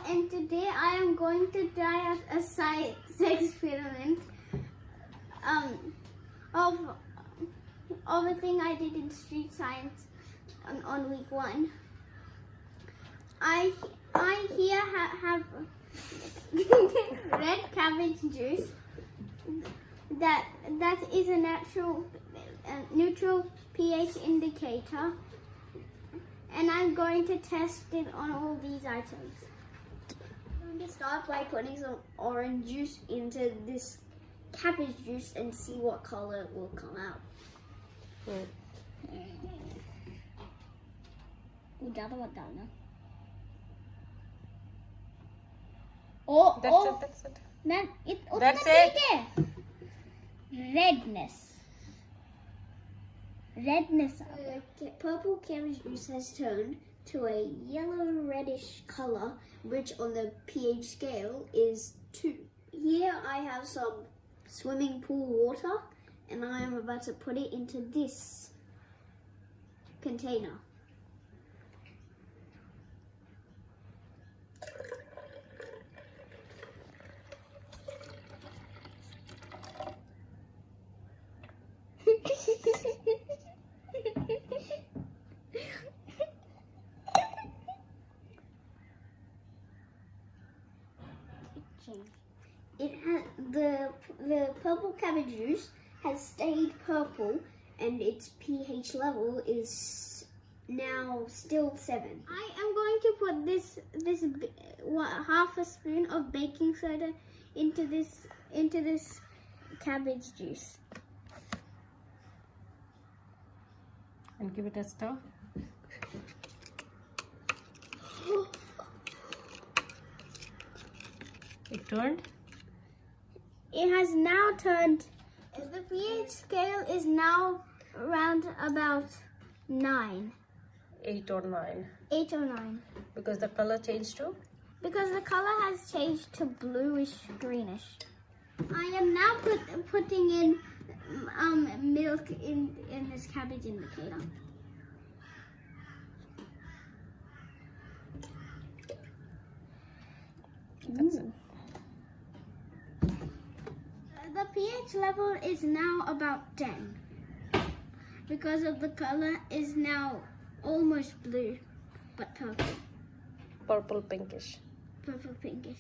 and today I am going to try a science experiment of a thing I did in street science on week 1. I here have red cabbage juice that is a neutral pH indicator, and I'm going to test it on all these items. I'm going to start by putting some orange juice into this cabbage juice and see what color will come out. That's it. That's it. Redness. Purple cabbage juice has turned to a yellow reddish color, which on the pH scale is 2. Here I have some swimming pool water, and I am about to put it into this container. It has the purple cabbage juice has stayed purple, and its pH level is now still 7. I am going to put this half a spoon of baking soda into this cabbage juice. And give it a stir. It turned. It has now turned. The pH scale is now around about 9. 8 or 9. 8 or 9. Because the color changed too? Because the color has changed to bluish greenish. I am now putting in milk in this cabbage indicator. That's it. The pH level is now about 10 because of the color is now almost blue, but purple. Purple pinkish. Purple pinkish.